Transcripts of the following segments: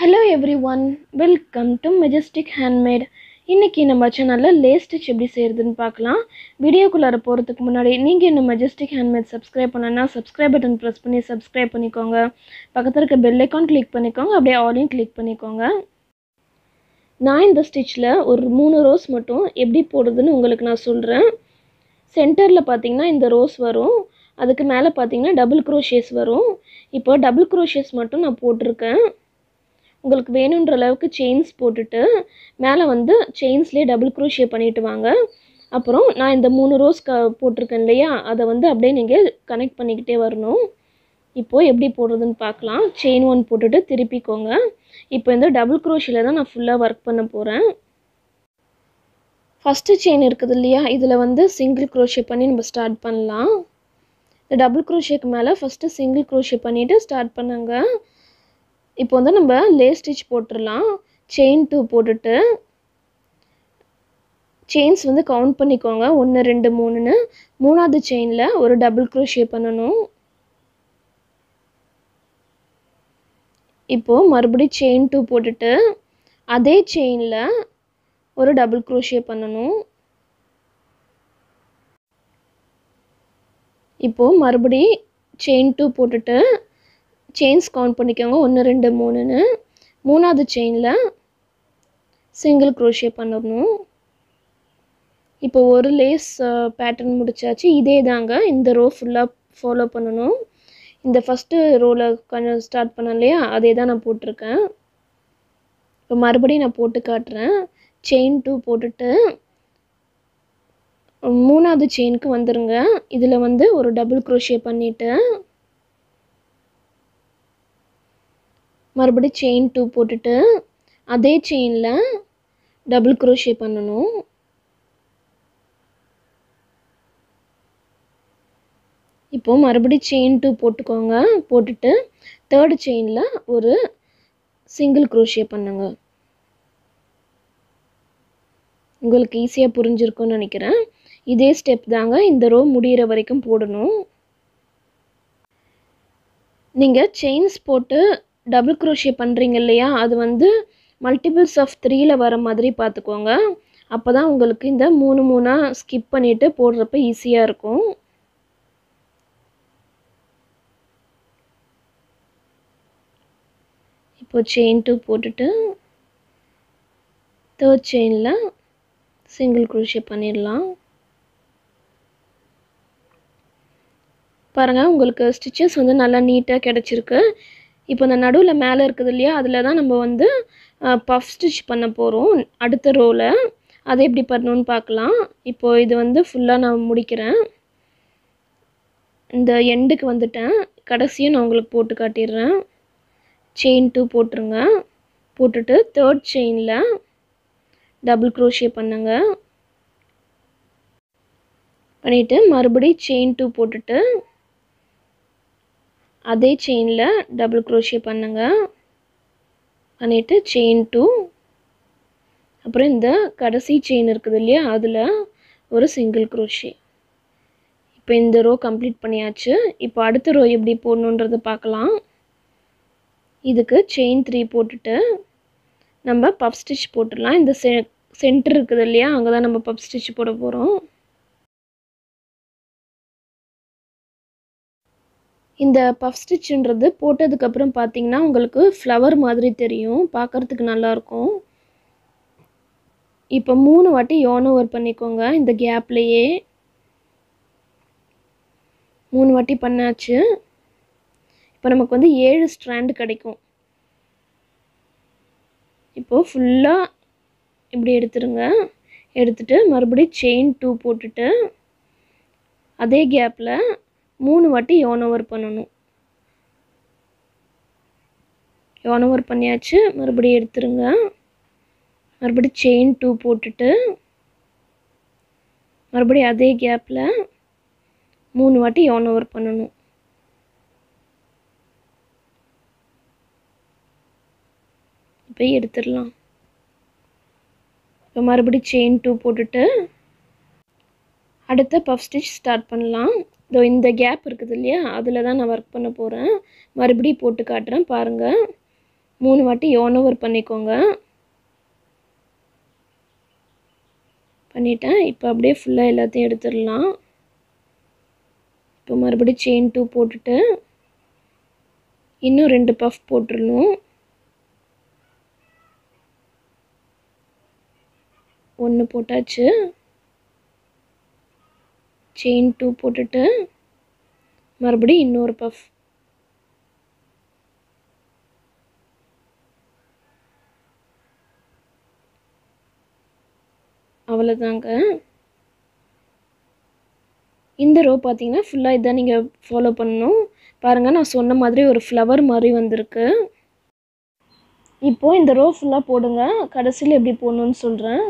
Hello everyone, welcome to Majestic Handmade. இன்னைக்கு நம்ம சேனல்ல லேஸ் ஸ்டிட்ச் எப்படி செய்யறதுன்னு பார்க்கலாம். வீடியோக்குள்ள போறதுக்கு முன்னாடி நீங்க இன்னும் Majestic Handmade subscribe பண்ணனா subscribe button press பண்ணி subscribe பண்ணிக்கோங்க. பக்கத்துல இருக்க bell icon click பண்ணிக்கோங்க. அப்படியே ஆல்-இன் click பண்ணிக்கோங்க. நான் இந்த ஸ்டிட்ச்ல ஒரு 3 ரோஸ் மட்டும் எப்படி போடுறதுன்னு உங்களுக்கு நான் சொல்றேன். சென்டர்ல பாத்தீங்கன்னா இந்த ரோஸ் வரும். அதுக்கு மேல பாத்தீங்கன்னா டபுள் க்ரோஷேஸ் வரும். இப்போ டபுள் க்ரோஷேஸ் மட்டும் நான் போட்டுருக்கேன். உங்களுக்கு வேணும்ன்ற அளவுக்கு செயின்ஸ் போட்டுட்டு மேலே வந்து செயின்ஸ்லேயே டபுள் க்ரோஷே பண்ணிட்டு வாங்க. அப்புறம் நான் இந்த 3 ரோஸ் போட்டிருக்கேன் இல்லையா, அதை வந்து அப்படியே நீங்கள் கனெக்ட் பண்ணிக்கிட்டே வரணும். இப்போது எப்படி போடுறதுன்னு பார்க்கலாம். செயின் 1 போட்டுட்டு திருப்பிக்கோங்க. இப்போ இந்த டபுள் க்ரோஷேல தான் நான் ஃபுல்லாக ஒர்க் பண்ண போகிறேன். ஃபஸ்ட்டு செயின் இருக்குது இல்லையா, இதில் வந்து சிங்கிள் க்ரோஷே பண்ணி நம்ம ஸ்டார்ட் பண்ணலாம். இந்த டபுள் க்ரோஷேக்கு மேலே ஃபஸ்ட்டு சிங்கிள் க்ரோஷே பண்ணிவிட்டு ஸ்டார்ட் பண்ணுங்க. இப்போ வந்து நம்ம லேஸ் ஸ்டிட்ச் போட்டுடலாம். செயின் 2 போட்டுட்டு செயின்ஸ் வந்து கவுண்ட் பண்ணிக்கோங்க. 1 2 3ன்னு. மூணாவது செயினில் ஒரு டபுள் க்ரோஷே பண்ணணும். இப்போது மறுபடியும் செயின் 2 போட்டுட்டு அதே செயினில் ஒரு டபுள் க்ரோஷே பண்ணணும். இப்போது மறுபடியும் செயின் 2 போட்டுட்டு செயின்ஸ் கவுண்ட் பண்ணிக்கோங்க. 1 2 3ன்னு. மூணாவது செயினில் சிங்கிள் க்ரோஷே பண்ணணும். இப்போ ஒரு லேஸ் பேட்டர்ன் முடிச்சாச்சு. இதே தாங்க இந்த ரோ ஃபுல்லாக ஃபாலோ பண்ணணும். இந்த ஃபஸ்ட்டு ரோவில் கொஞ்சம் ஸ்டார்ட் பண்ணேன் இல்லையா, அதே தான் நான் போட்டிருக்கேன். இப்போ மறுபடியும் நான் போட்டு காட்டுறேன். செயின் 2 போட்டுட்டு மூணாவது செயினுக்கு வந்துடுங்க. இதில் வந்து ஒரு டபுள் க்ரோஷே பண்ணிவிட்டு மறுபடியும் செயின் 2 போட்டுட்டு அதே செயினில் டபுள் க்ரோஷே பண்ணணும். இப்போது மறுபடியும் செயின் 2 போட்டுக்கோங்க. போட்டுட்டு தேர்டு செயினில் ஒரு சிங்கிள் க்ரோஷே பண்ணுங்க. உங்களுக்கு ஈஸியாக புரிஞ்சிருக்கும்னு நினைக்கிறேன். இதே ஸ்டெப் தாங்க இந்த ரோ முடிகிற வரைக்கும் போடணும். நீங்கள் செயின்ஸ் போட்டு டபுள் க்ரோஷே பண்ணுறீங்க இல்லையா, அது வந்து மல்டிபிள்ஸ் ஆஃப் 3ல் வர மாதிரி பார்த்துக்கோங்க. அப்போ தான் உங்களுக்கு இந்த 3 3ஆக ஸ்கிப் பண்ணிவிட்டு போடுறப்ப ஈஸியாக இருக்கும். இப்போ செயின் 2 போட்டுட்டு தேர்ட் செயினில் சிங்கிள் க்ரோஷே பண்ணிடலாம். பாருங்கள், உங்களுக்கு ஸ்டிச்சஸ் வந்து நல்லா நீட்டாக கிடச்சிருக்கு. இப்போ இந்த நடுவில் மேலே இருக்குது இல்லையா, அதில் தான் நம்ம வந்து பஃப் ஸ்டிச் பண்ண போகிறோம் அடுத்த ரோவில். அதை எப்படி பண்ணணுன்னு பார்க்கலாம். இப்போது இது வந்து ஃபுல்லாக நான் முடிக்கிறேன். இந்த எண்டுக்கு வந்துட்டேன். கடைசியும் நான் உங்களுக்கு போட்டு காட்டிடுறேன். செயின் 2 போட்டுருங்க. போட்டுட்டு தேர்ட் செயினில் டபுள் க்ரோஷே பண்ணுங்க. பண்ணிவிட்டு மறுபடியும் செயின் 2 போட்டுட்டு அதே செயினில் டபுள் க்ரோஷே பண்ணுங்க. பண்ணிவிட்டு செயின் 2, அப்புறம் இந்த கடைசி செயின் இருக்குது இல்லையா, அதில் ஒரு சிங்கிள் க்ரோஷே. இப்போ இந்த ரோ கம்ப்ளீட் பண்ணியாச்சு. இப்போ அடுத்த ரோ எப்படி போடணுன்றதை பார்க்கலாம். இதுக்கு செயின் 3 போட்டுட்டு நம்ம பஃப் ஸ்டிச் போட்டுடலாம். இந்த சென்டர் இருக்குது இல்லையா, அங்கே தான் நம்ம பஃப் ஸ்டிச் போட போகிறோம். இந்த பஃப் ஸ்டிச்சுன்றது போட்டதுக்கப்புறம் பார்த்தீங்கன்னா உங்களுக்கு ஃப்ளவர் மாதிரி தெரியும், பார்க்குறதுக்கு நல்லாயிருக்கும். இப்போ 3 வாட்டி yarn over பண்ணிக்கோங்க. இந்த கேப்லேயே 3 வாட்டி பண்ணாச்சு. இப்போ நமக்கு வந்து 7 ஸ்ட்ராண்ட் கிடைக்கும். இப்போது ஃபுல்லாக இப்படி எடுத்துருங்க. எடுத்துட்டு மறுபடியும் செயின் 2 போட்டுட்டு அதே கேப்பில் 3 வாட்டி yarn over பண்ணணும். yarn over பண்ணியாச்சு. மறுபடியும் எடுத்துருங்க. மறுபடியும் செயின் 2 போட்டுட்டு மறுபடியும் அதே கேப்பில் 3 வாட்டி yarn over பண்ணணும். இப்போ எடுத்துடலாம். இப்போ மறுபடியும் செயின் 2 போட்டுட்டு அடுத்த பஃப் ஸ்டிச் ஸ்டார்ட் பண்ணலாம். இந்த கேப் இருக்குது இல்லையா, அதில் தான் நான் ஒர்க் பண்ண போகிறேன். மறுபடியும் போட்டு காட்டுறேன் பாருங்கள். 3 வாட்டி yarn over பண்ணிக்கோங்க. பண்ணிட்டேன். இப்போ அப்படியே ஃபுல்லா எல்லாத்தையும் எடுத்துடலாம். இப்போ மறுபடியும் செயின் 2 போட்டுட்டு இன்னும் 2 பஃப் போட்டுறணும். 1 போட்டாச்சு. செயின் 2 போட்டுட்டு மறுபடியும் இன்னொரு பஃப். அவ்வளோதாங்க. இந்த ரோ பார்த்தீங்கன்னா ஃபுல்லாக இதான் நீங்கள் ஃபாலோ பண்ணணும். பாருங்கள், நான் சொன்ன மாதிரி ஒரு ஃப்ளவர் மாதிரி வந்திருக்கு. இப்போது இந்த ரோ ஃபுல்லாக போடுங்க. கடைசியில் எப்படி போடணுன்னு சொல்கிறேன்.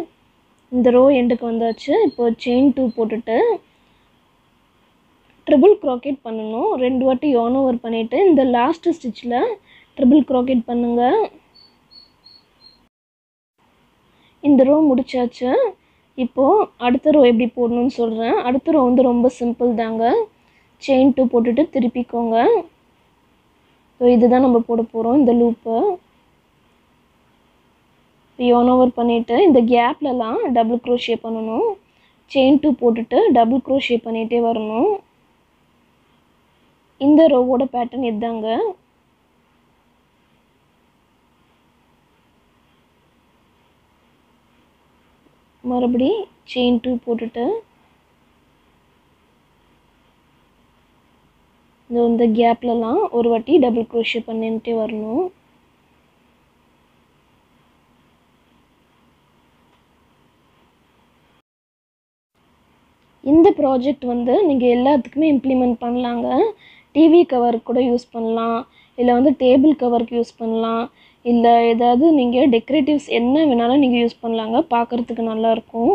இந்த ரோ எண்டுக்கு வந்தாச்சு. இப்போது செயின் 2 போட்டுட்டு ட்ரிபிள் க்ரோக்கெட் பண்ணணும். 2 வாட்டி yarn over பண்ணிவிட்டு இந்த லாஸ்ட் ஸ்டிச்சில் ட்ரிபிள் க்ரோக்கெட் பண்ணுங்கள். இந்த ரோ முடிச்சாச்சு. இப்போது அடுத்த ரோ எப்படி போடணும்னு சொல்கிறேன். அடுத்த ரோ வந்து ரொம்ப சிம்பிள் தாங்க. செயின் 2 போட்டுட்டு திருப்பிக்கோங்க. ஸோ இதுதான் நம்ம போட போகிறோம், இந்த லூப்பு. yarn over பண்ணிவிட்டு இந்த கேப்லலாம் டபுள் க்ரோஷே பண்ணணும். செயின் 2 போட்டுட்டு டபுள் க்ரோஷே பண்ணிகிட்டே வரணும். இந்த ரோவோட பேட்டர்ன் இதுதாங்க. மறுபடி செயின் 2 போட்டுட்டு இந்த கேப்லலாம் ஒரு வாட்டி டபுள் க்ரோஷே பண்ணிட்டே வரணும். இந்த ப்ராஜெக்ட் வந்து நீங்கள் எல்லாத்துக்குமே இம்ப்ளிமெண்ட் பண்ணலாங்க. டிவி கவருக்கு கூட யூஸ் பண்ணலாம், இல்லை வந்து டேபிள் கவருக்கு யூஸ் பண்ணலாம், இல்லை ஏதாவது நீங்கள் டெக்கரேட்டிவ்ஸ் என்ன வேணாலும் நீங்கள் யூஸ் பண்ணலாங்க. பார்க்குறதுக்கு நல்லாயிருக்கும்.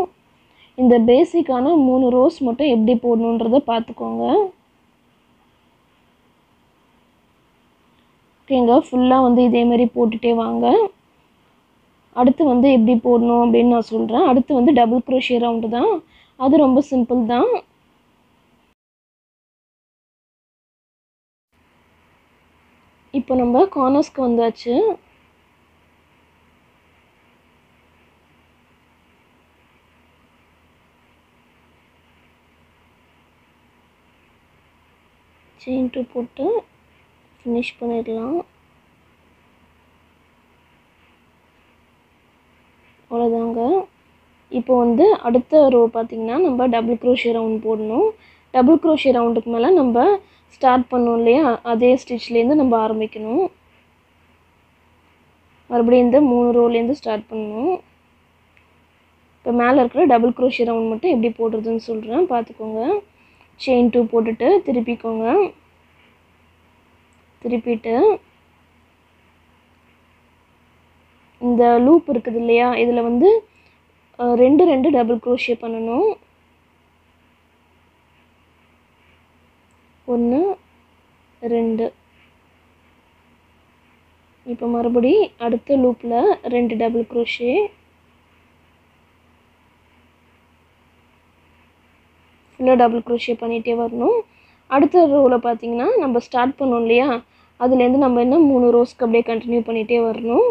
இந்த பேசிக்கான 3 ரோஸ் மட்டும் எப்படி போடணுன்றதை பார்த்துக்கோங்க. ஓகேங்க, ஃபுல்லாக வந்து இதேமாரி போட்டுகிட்டே வாங்க. அடுத்து வந்து எப்படி போடணும் அப்படின்னு நான் சொல்கிறேன். அடுத்து வந்து டபுள் க்ரோஷே ரவுண்டு தான். அது ரொம்ப சிம்பிள் தான். இப்போ நம்ம கார்னர்ஸ்க்கு வந்தாச்சு. செயின் 2 போட்டு ஃபினிஷ் பண்ணிடலாம். அவ்வளோதாங்க. இப்போ வந்து அடுத்த ரோ பார்த்திங்கன்னா நம்ம டபுள் க்ரோஷே ரவுண்ட் போடணும். டபுள் க்ரோஷே ரவுண்டுக்கு மேலே நம்ம ஸ்டார்ட் பண்ணோம் இல்லையா, அதே ஸ்டிச்லேருந்து நம்ம ஆரம்பிக்கணும். மறுபடியும் இந்த 3 ரோலேருந்து ஸ்டார்ட் பண்ணணும். இப்போ மேலே இருக்கிற டபுள் க்ரோஷே ரவுண்ட் மட்டும் எப்படி போடுறதுன்னு சொல்கிறேன், பார்த்துக்கோங்க. செயின் 2 போட்டுட்டு திருப்பிக்கோங்க. திருப்பிட்டு இந்த லூப் இருக்குது இல்லையா, இதில் வந்து 2 டபுள் க்ரோஷே பண்ணணும். 1 2. இப்போ மறுபடி அடுத்த லூப்பில் 2 டபுள் க்ரோஷே. ஃபுல்லாக டபுள் க்ரோஷே பண்ணிகிட்டே வரணும். அடுத்த ரோவில் பார்த்தீங்கன்னா நம்ம ஸ்டார்ட் பண்ணோம் இல்லையா, அதுலேருந்து நம்ம என்ன 3 ரோஸ்க்கு அப்படியே கண்டினியூ பண்ணிகிட்டே வரணும்.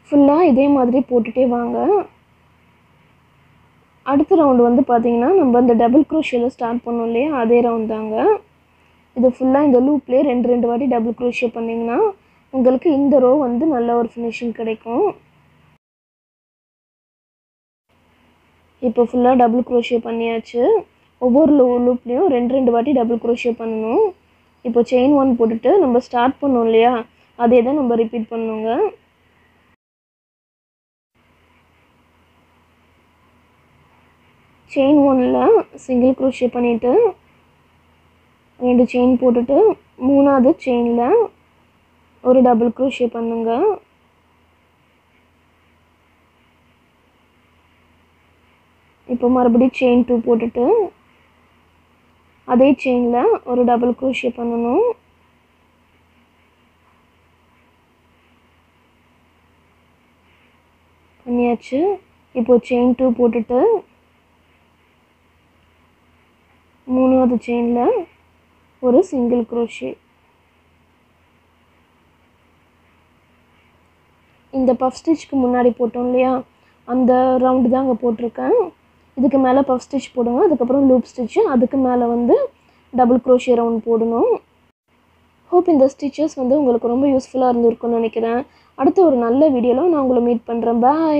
ஃபுல்லாக இதே மாதிரி போட்டுகிட்டே வாங்க. அடுத்த ரவுண்டு வந்து பார்த்திங்கன்னா நம்ம இந்த டபுள் க்ரோஷேல ஸ்டார்ட் பண்ணோம் இல்லையா, அதே ரவுண்ட் தாங்க. இது ஃபுல்லாக இந்த லூப்லேயே 2 வாட்டி டபுள் க்ரோஷே பண்ணிங்கன்னா உங்களுக்கு இந்த ரோ வந்து நல்ல ஒரு ஃபினிஷிங் கிடைக்கும். இப்போ ஃபுல்லாக டபுள் க்ரோஷே பண்ணியாச்சு. ஒவ்வொரு லூப்லேயும் 2 வாட்டி டபுள் க்ரோஷே பண்ணணும். இப்போ செயின் 1 போட்டுட்டு நம்ம ஸ்டார்ட் பண்ணோம் இல்லையா, அதே தான் நம்ம ரிப்பீட் பண்ணணுங்க. செயின் 1ல் சிங்கிள் க்ரோஷே பண்ணிவிட்டு 2 செயின் போட்டுட்டு 3ஆவது செயினில் ஒரு டபுள் க்ரோஷே பண்ணுங்க. இப்போ மறுபடியும் செயின் 2 போட்டுட்டு அதே செயினில் ஒரு டபுள் க்ரோஷே பண்ணணும். பண்ணியாச்சு. இப்போ செயின் 2 போட்டுட்டு மூணாவது செயினில் ஒரு சிங்கிள் crochet. இந்த பஃப் ஸ்டிச்சுக்கு முன்னாடி போட்டோம் இல்லையா, அந்த ரவுண்டு தான் அங்கே போட்டிருக்கேன். இதுக்கு மேலே பஃப் ஸ்டிச் போடுங்க, அதுக்கப்புறம் லூப் ஸ்டிச்சு, அதுக்கு மேலே வந்து டபுள் crochet ரவுண்ட் போடணும். ஹோப் இந்த ஸ்டிச்சஸ் வந்து உங்களுக்கு ரொம்ப யூஸ்ஃபுல்லாக இருந்திருக்கும்னு நினைக்கிறேன். அடுத்த ஒரு நல்ல வீடியோவில் நான் உங்களை மீட் பண்ணுறேன். பாய்.